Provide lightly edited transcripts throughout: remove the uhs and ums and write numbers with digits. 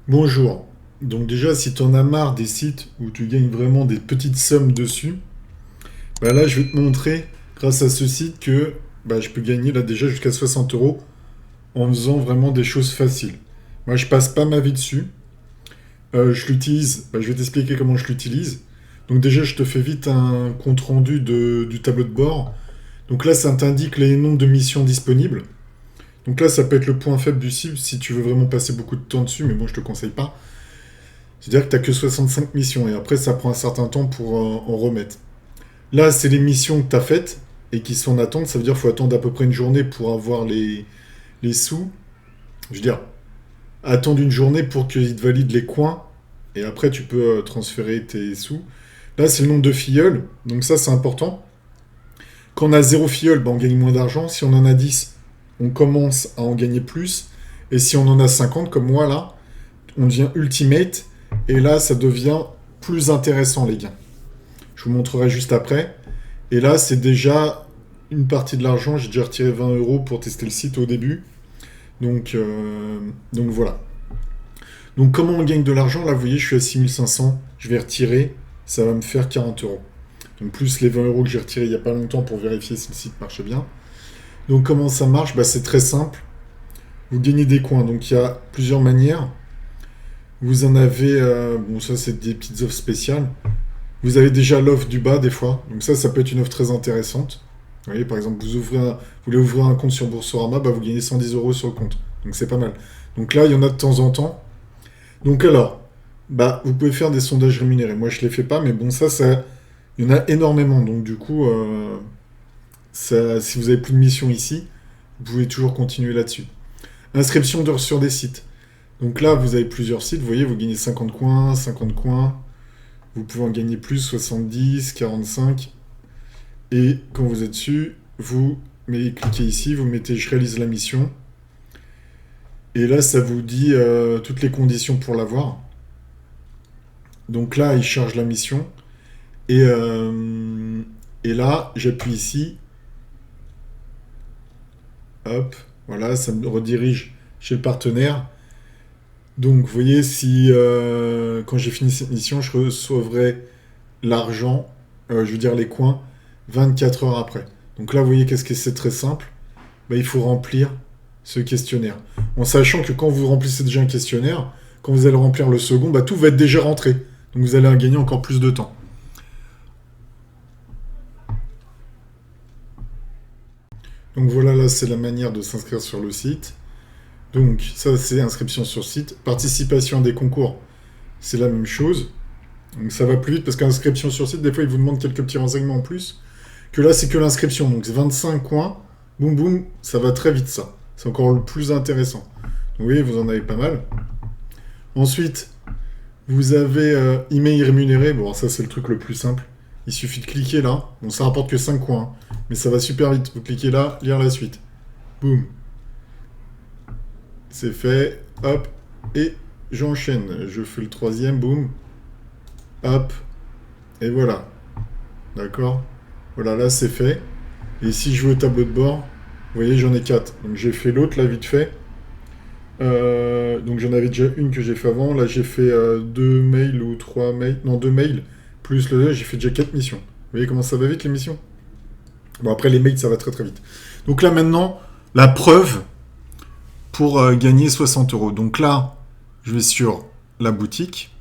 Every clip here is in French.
Bonjour. Donc déjà, si tu en as marre des sites où tu gagnes vraiment des petites sommes dessus, bah là, je vais te montrer, grâce à ce site, que bah, je peux gagner là déjà jusqu'à 60 euros en faisant vraiment des choses faciles. Moi, je passe pas ma vie dessus. Je l'utilise, bah, je vais t'expliquer comment je l'utilise. Donc déjà, je te fais vite un compte rendu du tableau de bord. Donc là, ça t'indique les nombres de missions disponibles. Donc là, ça peut être le point faible du site si tu veux vraiment passer beaucoup de temps dessus, mais bon, je te conseille pas. C'est-à-dire que tu n'as que 65 missions et après ça prend un certain temps pour en remettre. Là, c'est les missions que tu as faites et qui sont en attente. Ça veut dire qu'il faut attendre à peu près une journée pour avoir les sous. Je veux dire, attendre une journée pour qu'ils te valident les coins et après tu peux transférer tes sous. Là, c'est le nombre de filleuls, donc ça c'est important. Quand on a zéro filleul, bah, on gagne moins d'argent. Si on en a 10, on commence à en gagner plus. Et si on en a 50, comme moi là, on devient ultimate. Et là, ça devient plus intéressant, les gains. Je vous montrerai juste après. Et là, c'est déjà une partie de l'argent. J'ai déjà retiré 20 euros pour tester le site au début. Donc voilà. Donc comment on gagne de l'argent? Là, vous voyez, je suis à 6500. Je vais retirer. Ça va me faire 40 euros. Donc plus les 20 euros que j'ai retirés il n'y a pas longtemps pour vérifier si le site marche bien. Donc comment ça marche? Bah, c'est très simple. Vous gagnez des coins. Donc il y a plusieurs manières. Vous en avez... bon, ça, c'est des petites offres spéciales. Vous avez déjà l'offre du bas des fois. Donc ça peut être une offre très intéressante. Vous voyez, par exemple, vous voulez ouvrir un compte sur Boursorama, bah, vous gagnez 110 euros sur le compte. Donc c'est pas mal. Donc là, il y en a de temps en temps. Donc alors, bah, vous pouvez faire des sondages rémunérés. Moi, je les fais pas, mais bon, il y en a énormément. Donc du coup, si vous avez plus de mission ici, vous pouvez toujours continuer là-dessus. Inscription sur des sites. Donc là, vous avez plusieurs sites. Vous voyez, vous gagnez 50 coins, 50 coins. Vous pouvez en gagner plus, 70, 45. Et quand vous êtes dessus, cliquez ici, vous mettez je réalise la mission. Et là, ça vous dit toutes les conditions pour l'avoir. Donc là, il charge la mission. Et, euh, et là, j'appuie ici. Hop, voilà, ça me redirige chez le partenaire. Donc, vous voyez, si quand j'ai fini cette mission, je recevrai l'argent, je veux dire les coins, 24 heures après. Donc là, vous voyez qu'est-ce que c'est très simple. Bah, il faut remplir ce questionnaire. En sachant que quand vous remplissez déjà un questionnaire, quand vous allez remplir le second, bah, tout va être déjà rentré. Donc vous allez gagner encore plus de temps. Donc voilà, là, c'est la manière de s'inscrire sur le site. Donc ça, c'est inscription sur site. Participation à des concours, c'est la même chose. Donc ça va plus vite parce qu'inscription sur site, des fois, ils vous demandent quelques petits renseignements en plus. Que là, c'est que l'inscription. Donc c'est 25 coins. Boum boum, ça va très vite ça. C'est encore le plus intéressant. Donc, vous voyez, vous en avez pas mal. Ensuite, vous avez email rémunéré. Bon, ça c'est le truc le plus simple. Il suffit de cliquer là. Bon, ça rapporte que 5 coins, hein, mais ça va super vite. Vous cliquez là, lire la suite. Boum. C'est fait. Hop. Et j'enchaîne. Je fais le troisième. Boum. Hop. Et voilà. D'accord. Voilà, là c'est fait. Et si je veux au tableau de bord, vous voyez, j'en ai 4. Donc j'ai fait l'autre là vite fait. Donc j'en avais déjà une que j'ai fait avant. Là j'ai fait 2 mails ou 3 mails. Non, 2 mails. Plus le 2, j'ai fait déjà 4 missions. Vous voyez comment ça va vite les missions? Bon, après les mails, ça va très très vite. Donc là maintenant, la preuve pour gagner 60 euros. Donc là, je vais sur la boutique.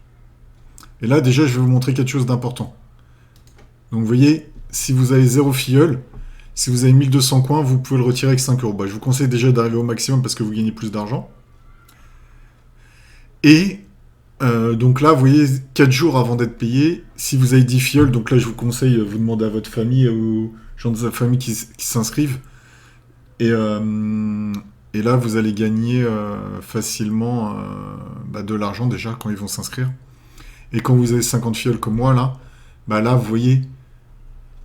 Et là déjà, je vais vous montrer quelque chose d'important. Donc vous voyez, si vous avez 0 filleul, si vous avez 1200 coins, vous pouvez le retirer avec 5 euros. Bah, je vous conseille déjà d'arriver au maximum parce que vous gagnez plus d'argent. Et donc là, vous voyez, 4 jours avant d'être payé, si vous avez 10 filleuls, donc là, je vous conseille, vous demandez à votre famille ou gens de sa famille qui s'inscrivent. Et, euh, et là, vous allez gagner facilement bah, de l'argent déjà quand ils vont s'inscrire. Et quand vous avez 50 filleuls comme moi, là, bah là, vous voyez,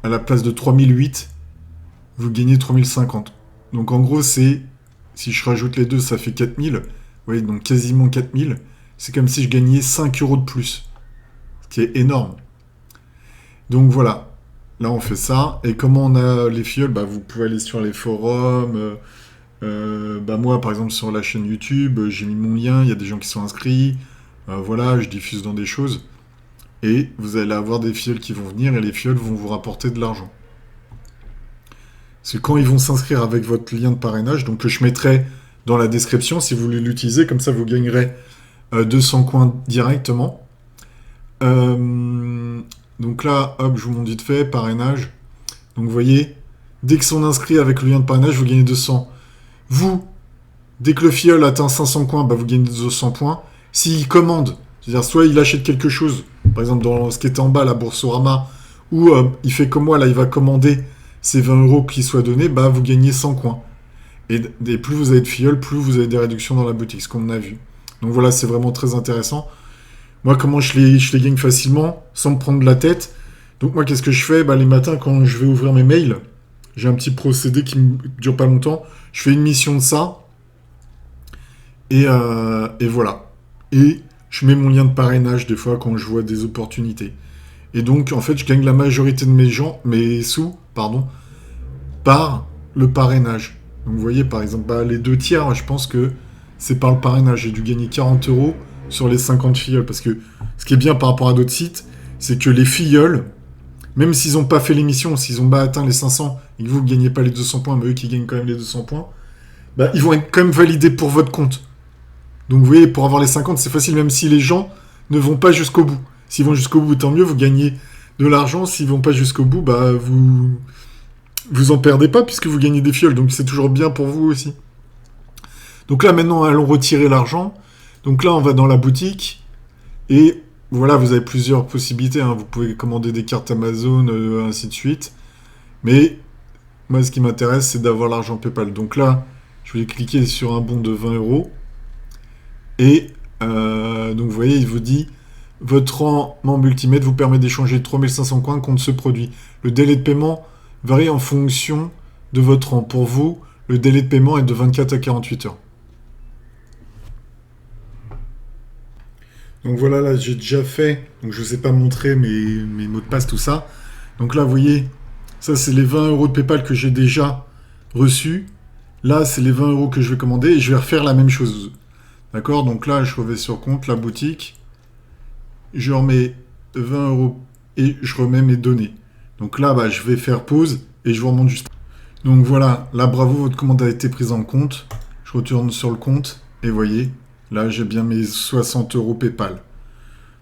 à la place de 3008, vous gagnez 3050. Donc en gros, si je rajoute les deux, ça fait 4000. Vous voyez, donc quasiment 4000. C'est comme si je gagnais 5 euros de plus. Ce qui est énorme. Donc voilà. Là, on fait ça. Et comment on a les filleuls? Bah, vous pouvez aller sur les forums, Bah moi, par exemple, sur la chaîne YouTube, j'ai mis mon lien, il y a des gens qui sont inscrits. Voilà, je diffuse dans des choses. Et vous allez avoir des filleuls qui vont venir et les filleuls vont vous rapporter de l'argent. C'est quand ils vont s'inscrire avec votre lien de parrainage, donc que je mettrai dans la description, si vous voulez l'utiliser, comme ça vous gagnerez 200 coins directement. Donc là, hop, je vous montre vite fait, parrainage. Donc vous voyez, dès qu'ils sont inscrits avec le lien de parrainage, vous gagnez 200. Vous, dès que le filleul atteint 500 coins, bah vous gagnez 200 points. S'il commande, c'est-à-dire soit il achète quelque chose, par exemple dans ce qui était en bas, la Boursorama, ou il fait comme moi, là, il va commander ces 20 euros qui soient donnés, bah vous gagnez 100 coins. Et plus vous avez de filleuls, plus vous avez des réductions dans la boutique, ce qu'on a vu. Donc voilà, c'est vraiment très intéressant. Moi, comment je les gagne facilement, sans me prendre la tête. Donc moi, qu'est-ce que je fais? Bah, les matins, quand je vais ouvrir mes mails, j'ai un petit procédé qui ne dure pas longtemps. Je fais une mission de ça. Et voilà. Et je mets mon lien de parrainage des fois quand je vois des opportunités. Et donc, en fait, je gagne la majorité de mes sous, pardon, par le parrainage. Donc, vous voyez, par exemple, bah, les 2 tiers, je pense que c'est par le parrainage. J'ai dû gagner 40 euros sur les 50 filleuls. Parce que ce qui est bien par rapport à d'autres sites, c'est que les filleuls, même s'ils n'ont pas fait l'émission, s'ils n'ont pas atteint les 500 et que vous ne gagnez pas les 200 points, mais eux qui gagnent quand même les 200 points, bah, ils vont être quand même validés pour votre compte. Donc vous voyez, pour avoir les 50, c'est facile, même si les gens ne vont pas jusqu'au bout. S'ils vont jusqu'au bout, tant mieux, vous gagnez de l'argent. S'ils vont pas jusqu'au bout, bah vous en perdez pas puisque vous gagnez des fioles. Donc c'est toujours bien pour vous aussi. Donc là, maintenant, allons retirer l'argent. Donc là, on va dans la boutique. Et voilà, vous avez plusieurs possibilités. Hein. Vous pouvez commander des cartes Amazon, ainsi de suite. Mais moi, ce qui m'intéresse, c'est d'avoir l'argent PayPal. Donc là, je vais cliquer sur un bon de 20 euros. Et donc vous voyez, il vous dit votre rang membre Ultimate vous permet d'échanger 3500 coins contre ce produit. Le délai de paiement varie en fonction de votre rang. Pour vous, le délai de paiement est de 24 à 48 heures. Donc voilà, là j'ai déjà fait, donc je ne vous ai pas montré mes mots de passe, tout ça. Donc là, vous voyez, ça c'est les 20 euros de PayPal que j'ai déjà reçus. Là, c'est les 20 euros que je vais commander et je vais refaire la même chose. D'accord? Donc là, je reviens sur compte, la boutique. Je remets 20 euros et je remets mes données. Donc là, bah, je vais faire pause et je vous remonte juste. Donc voilà, là, bravo, votre commande a été prise en compte. Je retourne sur le compte et voyez, là, j'ai bien mes 60 euros PayPal.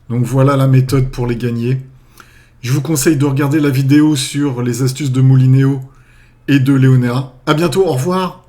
Donc voilà la méthode pour les gagner. Je vous conseille de regarder la vidéo sur les astuces de Molinéo et de Léonéa. À bientôt, au revoir!